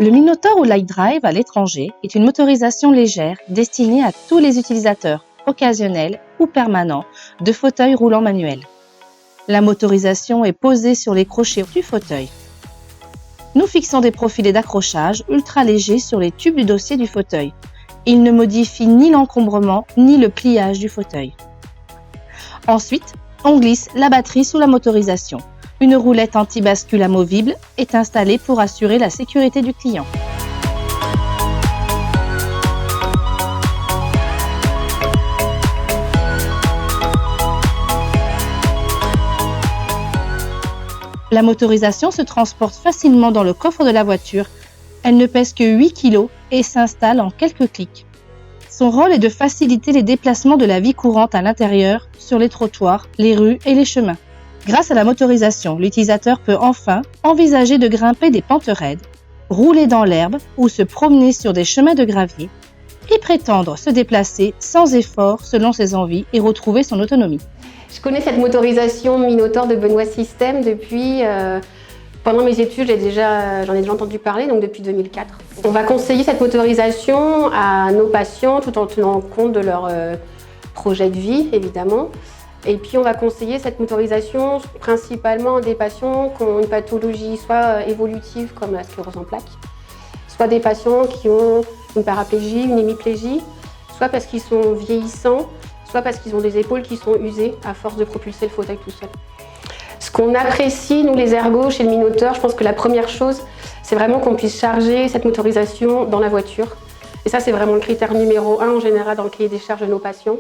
Le Minotaur ou Light Drive à l'étranger est une motorisation légère destinée à tous les utilisateurs, occasionnels ou permanents, de fauteuils roulants manuels. La motorisation est posée sur les crochets du fauteuil. Nous fixons des profilets d'accrochage ultra légers sur les tubes du dossier du fauteuil. Ils ne modifient ni l'encombrement ni le pliage du fauteuil. Ensuite, on glisse la batterie sous la motorisation. Une roulette anti-bascule amovible est installée pour assurer la sécurité du client. La motorisation se transporte facilement dans le coffre de la voiture. Elle ne pèse que 8 kg et s'installe en quelques clics. Son rôle est de faciliter les déplacements de la vie courante à l'intérieur, sur les trottoirs, les rues et les chemins. Grâce à la motorisation, l'utilisateur peut enfin envisager de grimper des pentes raides, rouler dans l'herbe ou se promener sur des chemins de gravier et prétendre se déplacer sans effort selon ses envies et retrouver son autonomie. Je connais cette motorisation Minotaur de Benoît System depuis, pendant mes études, j'en ai déjà entendu parler, donc depuis 2004. On va conseiller cette motorisation à nos patients tout en tenant compte de leur projet de vie, évidemment. Et puis on va conseiller cette motorisation principalement à des patients qui ont une pathologie soit évolutive comme la sclérose en plaques, soit des patients qui ont une paraplégie, une hémiplégie, soit parce qu'ils sont vieillissants, soit parce qu'ils ont des épaules qui sont usées à force de propulser le fauteuil tout seul. Ce qu'on apprécie, nous les ergos, chez le Minotaur, je pense que la première chose, c'est vraiment qu'on puisse charger cette motorisation dans la voiture. Et ça, c'est vraiment le critère numéro 1 en général dans le cahier des charges de nos patients.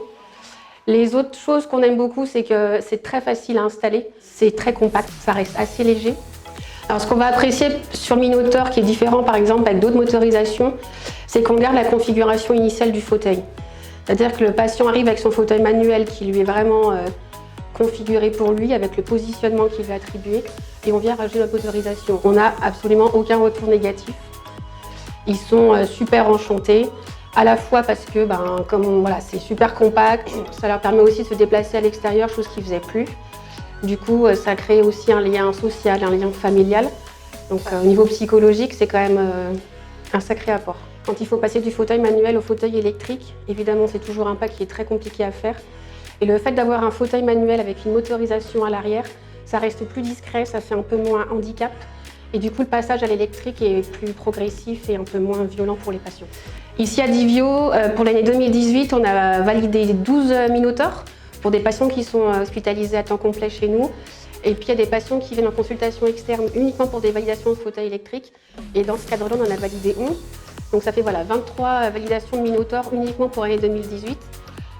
Les autres choses qu'on aime beaucoup, c'est que c'est très facile à installer, c'est très compact, ça reste assez léger. Alors ce qu'on va apprécier sur le Minotaur, qui est différent par exemple avec d'autres motorisations, c'est qu'on garde la configuration initiale du fauteuil. C'est-à-dire que le patient arrive avec son fauteuil manuel qui lui est vraiment configuré pour lui, avec le positionnement qu'il lui est attribué, et on vient rajouter la motorisation. On n'a absolument aucun retour négatif. Ils sont super enchantés. À la fois parce que c'est super compact, ça leur permet aussi de se déplacer à l'extérieur, chose qu'ils ne faisaient plus. Du coup, ça crée aussi un lien social, un lien familial. Donc au niveau psychologique, c'est quand même un sacré apport. Quand il faut passer du fauteuil manuel au fauteuil électrique, évidemment, c'est toujours un pas qui est très compliqué à faire. Et le fait d'avoir un fauteuil manuel avec une motorisation à l'arrière, ça reste plus discret, ça fait un peu moins handicap. Et du coup, le passage à l'électrique est plus progressif et un peu moins violent pour les patients. Ici à Divio, pour l'année 2018, on a validé 12 Minotaurs pour des patients qui sont hospitalisés à temps complet chez nous. Et puis il y a des patients qui viennent en consultation externe uniquement pour des validations de fauteuil électrique. Et dans ce cadre-là, on en a validé 11. Donc ça fait 23 validations de Minotaur uniquement pour l'année 2018.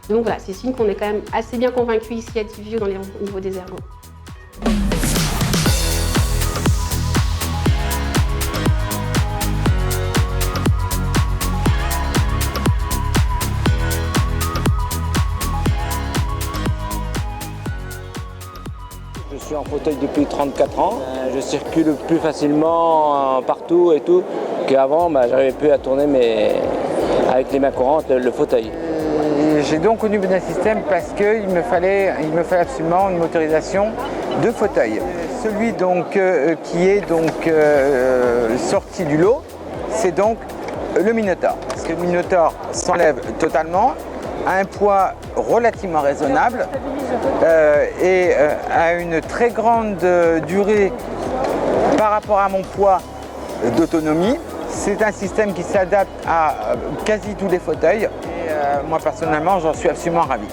Donc voilà, c'est signe qu'on est quand même assez bien convaincus ici à Divio au niveau des ergos. Je suis en fauteuil depuis 34 ans. Je circule plus facilement partout et tout qu'avant. J'arrivais plus à tourner avec les mains courantes le fauteuil. J'ai donc connu Benoît System parce qu'il me fallait absolument une motorisation de fauteuil. Celui qui est sorti du lot, c'est donc le Minotaur. Parce que le Minotaur s'enlève totalement, a un poids relativement raisonnable et a une très grande durée par rapport à mon poids d'autonomie. C'est un système qui s'adapte à quasi tous les fauteuils et moi personnellement j'en suis absolument ravi.